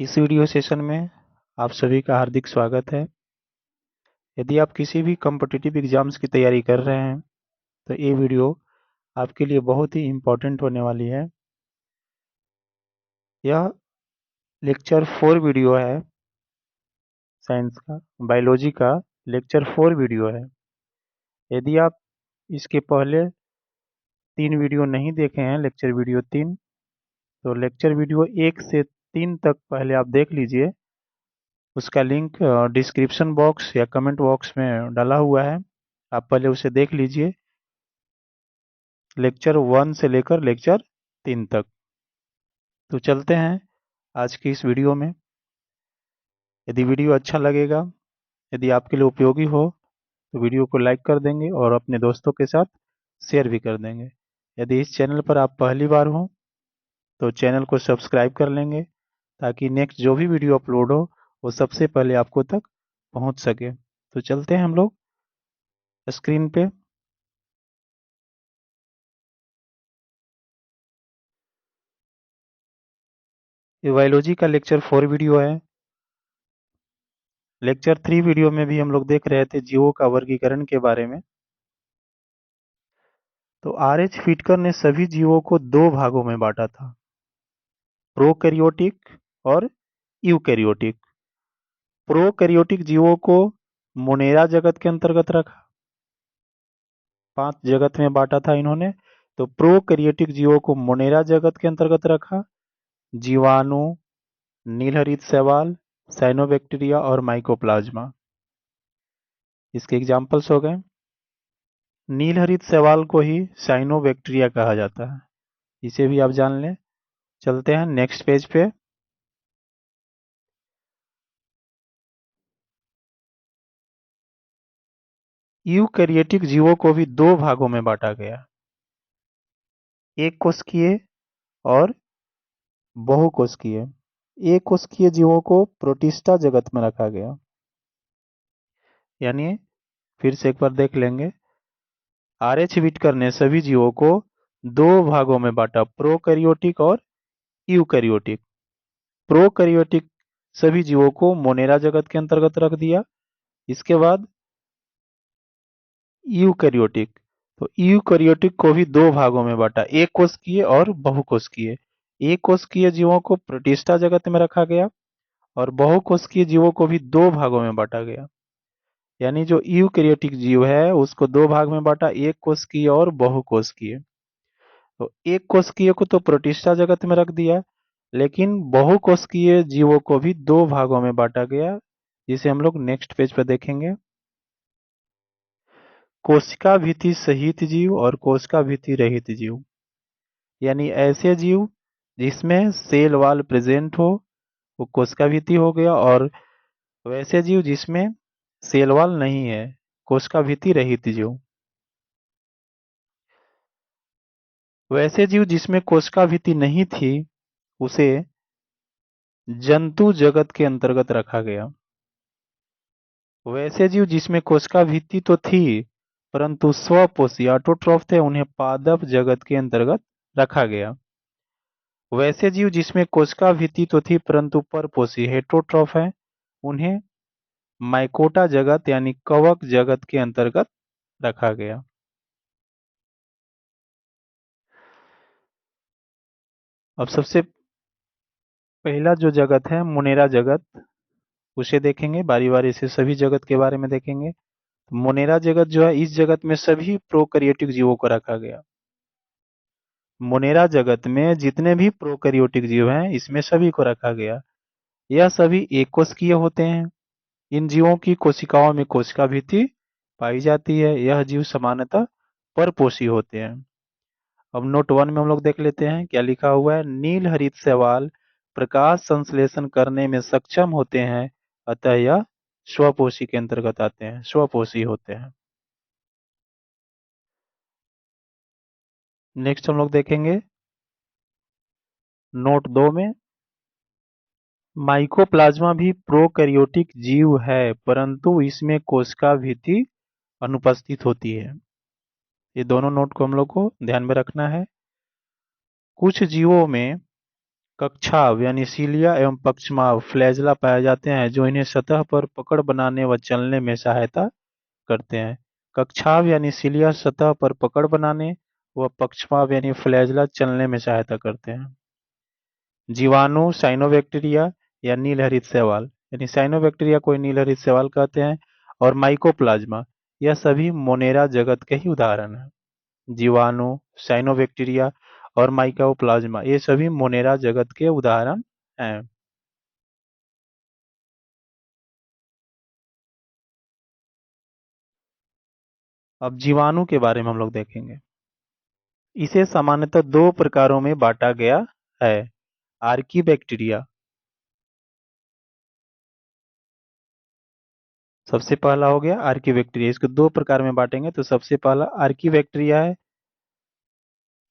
इस video session में आप सभी का हार्दिक स्वागत है। यदि आप किसी भी कॉम्पिटिटिव एग्जाम्स की तैयारी कर रहे हैं तो ये वीडियो आपके लिए बहुत ही इम्पोर्टेंट होने वाली है। यह लेक्चर 4 वीडियो है, साइंस का, बायोलॉजी का लेक्चर 4 वीडियो है। यदि आप इसके पहले 3 वीडियो नहीं देखे हैं, लेक्चर वीडियो 3, तो लेक्चर वीडियो 1 से 3 तक पहले आप देख लीजिए। उसका लिंक डिस्क्रिप्शन बॉक्स या कमेंट बॉक्स में डाला हुआ है, आप पहले उसे देख लीजिए, लेक्चर 1 से लेकर लेक्चर 3 तक। तो चलते हैं आज की इस वीडियो में। यदि वीडियो अच्छा लगेगा, यदि आपके लिए उपयोगी हो, तो वीडियो को लाइक कर देंगे और अपने दोस्तों के साथ शेयर भी कर देंगे। यदि इस चैनल पर आप पहली बार हो तो चैनल को सब्सक्राइब कर लेंगे, ताकि नेक्स्ट जो भी वीडियो अपलोड हो वो सबसे पहले आपको तक पहुंच सके। तो चलते हैं हम लोग स्क्रीन पे। ये बायोलॉजी का लेक्चर 4 वीडियो है। लेक्चर 3 वीडियो में भी हम लोग देख रहे थे जीवों का वर्गीकरण के बारे में। तो आर.एच. फिटकर ने सभी जीवों को 2 भागों में बांटा था, प्रोकैरियोटिक और यूकैरियोटिक। प्रोकैरियोटिक जीवों को मोनेरा जगत के अंतर्गत रखा, 5 जगत में बांटा था इन्होंने। तो प्रोकैरियोटिक जीवों को मोनेरा जगत के अंतर्गत रखा, जीवाणु, नीलहरित शैवाल, साइनोबैक्टीरिया और माइकोप्लाज्मा। इसके एग्जाम्पल्स हो गए। नीलहरित शैवाल को ही साइनोबैक्टीरिया कहा जाता है, इसे भी आप जान लें। चलते हैं नेक्स्ट पेज पे। यूकैरियोटिक जीवों को भी 2 भागों में बांटा गया, एक कोशिकीय और बहुकोशिकीय। एक कोशिकीय जीवों को प्रोटिस्टा जगत में रखा गया। यानी फिर से एक बार देख लेंगे। आर.एच. व्हिटकर ने सभी जीवों को 2 भागों में बांटा, प्रोकैरियोटिक और यूकैरियोटिक। प्रोकैरियोटिक सभी जीवों को मोनेरा जगत के अंतर्गत रख दिया। इसके बाद यूकैरियोटिक, तो यूकैरियोटिक को भी 2 भागों में बांटा, एक कोशिकीय और बहुकोशिकीय। एक कोशिकीय जीवों को प्रोटिस्टा जगत में रखा गया और बहुकोशिकीय जीवों को भी 2 भागों में बांटा गया। यानी जो यूकैरियोटिक जीव है उसको 2 भाग में बांटा, एक कोशिकीय और बहुकोशिकीय। तो एक कोशिकीय को तो प्रोटिस्टा जगत में रख दिया, लेकिन बहुकोशिकीय जीवों को भी 2 भागों में बांटा गया, जिसे हम लोग नेक्स्ट पेज पर देखेंगे। कोशिका भित्ति सहित जीव और कोशिका भित्ति रहित जीव। यानी ऐसे जीव जिसमें सेल वॉल प्रेजेंट हो वो कोशिका भित्ति हो गया, और वैसे जीव जिसमें सेल वॉल नहीं है, कोशिका भित्ति रहित जीव। वैसे जीव जिसमें कोशिका भित्ति नहीं थी उसे जंतु जगत के अंतर्गत रखा गया। वैसे जीव जिसमें कोशिका भित्ति तो थी परंतु स्वपोषी ऑटोट्रॉफ थे, उन्हें पादप जगत के अंतर्गत रखा गया। वैसे जीव जिसमें कोशिका भित्ति तो थी परंतु परपोषी हेटरोट्रॉफ है, उन्हें माइकोटा जगत यानी कवक जगत के अंतर्गत रखा गया। अब सबसे पहला जो जगत है मोनेरा जगत, उसे देखेंगे बारी बारी से, सभी जगत के बारे में देखेंगे। मोनेरा जगत जो है, इस जगत में सभी प्रोकैरियोटिक जीवों को रखा गया। मोनेरा जगत में जितने भी प्रोकैरियोटिक जीव हैं इसमें सभी को रखा गया। यह सभी एक कोशिकीय होते हैं। इन जीवों की कोशिकाओं में कोशिका भित्ति पाई जाती है। यह जीव सामान्यतः परपोषी होते हैं। अब नोट 1 में हम लोग देख लेते हैं क्या लिखा हुआ है। नील हरित शैवाल प्रकाश संश्लेषण करने में सक्षम होते हैं, अतः यह स्वपोषी के अंतर्गत आते हैं, स्वपोषी होते हैं। नेक्स्ट हम लोग देखेंगे नोट 2 में, माइकोप्लाज्मा भी प्रोकैरियोटिक जीव है परंतु इसमें कोशिका भित्ति अनुपस्थित होती है। ये दोनों नोट को हम लोग को ध्यान में रखना है। कुछ जीवों में कक्षाव यानी सीलिया एवं पक्षमाव फ्लैजला पाए जाते हैं जो इन्हें सतह पर पकड़ बनाने व चलने में सहायता करते हैं। कक्षाव यानी सीलिया सतह पर पकड़ बनाने व पक्षमाव यानी फ्लैजला चलने में सहायता करते हैं। जीवाणु साइनोबैक्टीरिया या नील हरित शैवाल यानी साइनोबैक्टीरिया को नील हरित शैवाल कहते हैं और माइकोप्लाज्मा यह सभी मोनेरा जगत के ही उदाहरण हैं। जीवाणु साइनोबैक्टीरिया और माइकोप्लाज्मा ये सभी मोनेरा जगत के उदाहरण हैं। अब जीवाणु के बारे में हम लोग देखेंगे। इसे सामान्यतः दो प्रकारों में बांटा गया है। आर्कीबैक्टीरिया सबसे पहला हो गया आर्कीबैक्टीरिया। इसको दो प्रकार में बांटेंगे तो सबसे पहला आर्कीबैक्टीरिया है।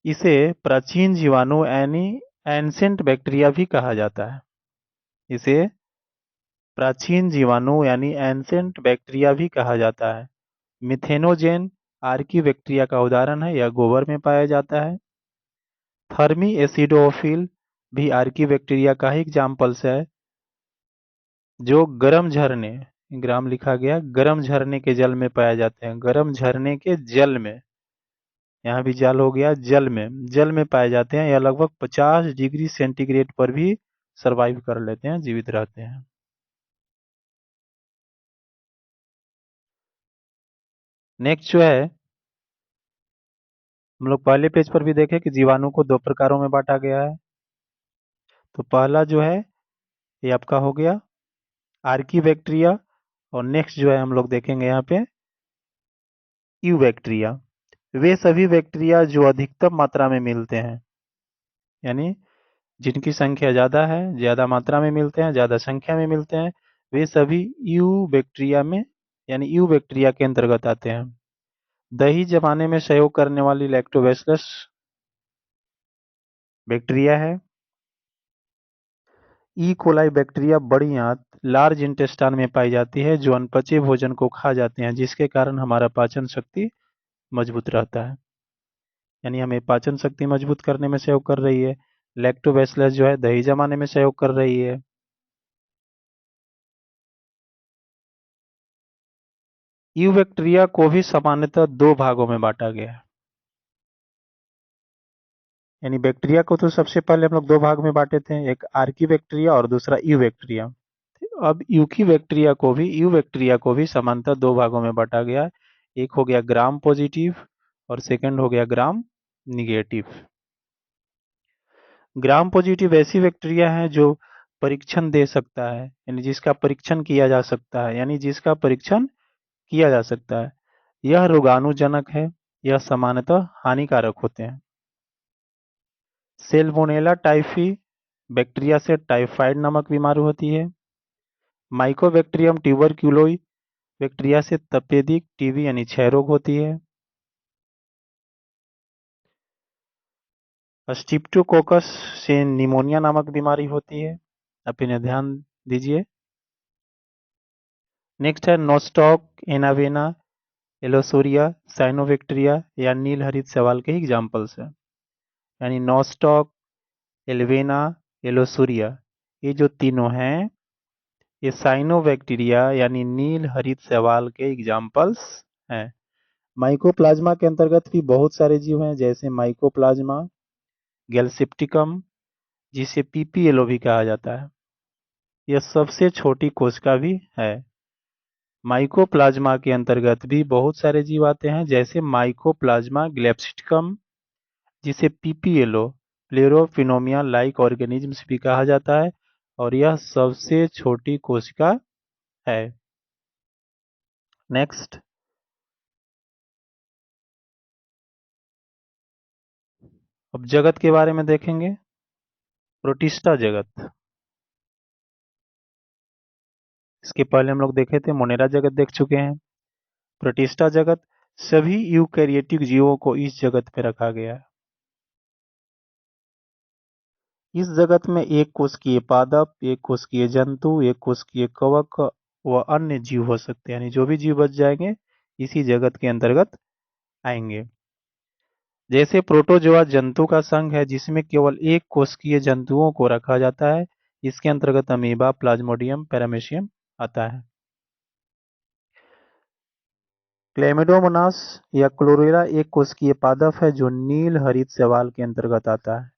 इसे प्राचीन जीवाणु यानी एंसेंट बैक्टीरिया भी कहा जाता है। इसे प्राचीन जीवाणु यानी एंसेंट बैक्टीरिया भी कहा जाता है। मिथेनोजेन आर्कीबैक्टीरिया का उदाहरण है। यह गोबर में पाया जाता है। थर्मी एसिडोफिल भी आर्कीबैक्टीरिया का ही एग्जाम्पल्स है जो गर्म झरने ग्राम लिखा गया गर्म झरने के जल में पाए जाते हैं। गर्म झरने के जल में यहाँ भी जल हो गया जल में पाए जाते हैं। यह लगभग 50 डिग्री सेंटीग्रेड पर भी सरवाइव कर लेते हैं, जीवित रहते हैं। नेक्स्ट जो है हम लोग पहले पेज पर भी देखें कि जीवाणु को दो प्रकारों में बांटा गया है। तो पहला जो है ये आपका हो गया आर्कीबैक्टीरिया और नेक्स्ट जो है हम लोग देखेंगे यहाँ पे यूबैक्टीरिया। वे सभी बैक्टीरिया जो अधिकतम मात्रा में मिलते हैं यानी जिनकी संख्या ज़्यादा है, ज़्यादा मात्रा में मिलते हैं, ज़्यादा संख्या में मिलते हैं, वे सभी यूबैक्टीरिया में यानी यूबैक्टीरिया के अंतर्गत आते हैं। दही जमाने में सहयोग करने वाली लैक्टोबैसिलस बैक्टीरिया है। ई कोलाई बैक्टीरिया बड़ी आंत लार्ज इंटेस्टाइन में पाई जाती है जो अनपचे भोजन को खा जाते हैं जिसके कारण हमारा पाचन शक्ति मजबूत रहता है यानी हमें पाचन शक्ति मजबूत करने में सहयोग कर रही है। लैक्टोबैसिलस जो है दही जमाने में सहयोग कर रही है। यूबैक्टीरिया को भी सामान्यतः दो भागों में बांटा गया है यानी बैक्टीरिया को तो सबसे पहले हम लोग दो भाग में बांटे थे, एक आर्की बैक्टीरिया और दूसरा यू बैक्टीरिया। अब यूबैक्टीरिया को भी समानतः दो भागों में बांटा गया है। एक हो गया ग्राम पॉजिटिव और सेकंड हो गया ग्राम निगेटिव। ग्राम पॉजिटिव ऐसी बैक्टीरिया है जो परीक्षण दे सकता है यानी जिसका परीक्षण किया जा सकता है यह रोगाणुजनक है। यह सामान्यतः हानिकारक होते हैं। सेल्मोनेला टाइफी बैक्टीरिया से टाइफाइड नामक बीमारी होती है। माइकोबैक्टीरियम ट्यूबरक्यूलोई बैक्टीरिया से तपेदिक टीबी यानी क्षय रोग होती है। स्ट्रिप्टोकोकस से निमोनिया नामक बीमारी होती है। आप इन्हें ध्यान दीजिए। नेक्स्ट है नोस्टॉक एनावेना एलोसोरिया साइनोबैक्टीरिया या नील हरित शैवाल के एग्जाम्पल्स हैं यानी नोस्टॉक एल्वेना एलोसोरिया ये जो तीनों हैं ये साइनोबैक्टीरिया यानी नील हरित शैवाल के एग्जाम्पल्स हैं। माइकोप्लाज्मा के अंतर्गत भी बहुत सारे जीव हैं जैसे माइकोप्लाज्मा गैलसेप्टिकम जिसे पीपीएलओ भी कहा जाता है। यह सबसे छोटी कोशिका भी है। माइकोप्लाज्मा के अंतर्गत भी बहुत सारे जीव आते हैं जैसे माइकोप्लाज्मा ग्लेप्सिकम जिसे पीपीएलओ प्लेरोफिनोमिया लाइक ऑर्गेनिजम्स भी कहा जाता है और यह सबसे छोटी कोशिका है। नेक्स्ट अब जगत के बारे में देखेंगे। प्रोटिस्टा जगत, इसके पहले हम लोग देखे थे मोनेरा जगत देख चुके हैं। प्रोटिस्टा जगत सभी यूकैरियोटिक जीवों को इस जगत में रखा गया है। इस जगत में एक कोशिकीय पादप, एक कोशिकीय जंतु, एक कोशिकीय कवक व अन्य जीव हो सकते हैं यानी जो भी जीव बच जाएंगे इसी जगत के अंतर्गत आएंगे। जैसे प्रोटोजोआ जंतु का संघ है जिसमें केवल एक कोशिकीय जंतुओं को रखा जाता है। इसके अंतर्गत अमीबा, प्लाज्मोडियम, पैरामीशियम आता है। क्लेमिडोमोनास या क्लोरेला एक कोशिकीय पादप है जो नील हरित शैवाल के अंतर्गत आता है।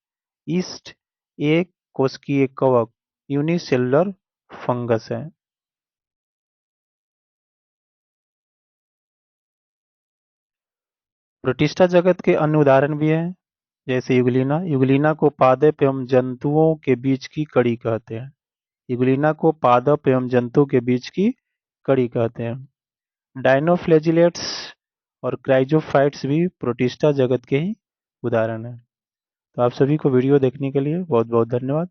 ईस्ट एक कोशिकीय कवक यूनिसेलुलर फंगस है। प्रोटिस्टा जगत के अन्य उदाहरण भी हैं, जैसे यूग्लिना। यूग्लिना को पादप एवं जंतुओं के बीच की कड़ी कहते हैं। यूग्लिना को पादप एवं जंतु के बीच की कड़ी कहते हैं। डायनोफ्लैजिलेट्स और क्राइजोफाइट्स भी प्रोटिस्टा जगत के ही उदाहरण हैं। तो आप सभी को वीडियो देखने के लिए बहुत बहुत धन्यवाद।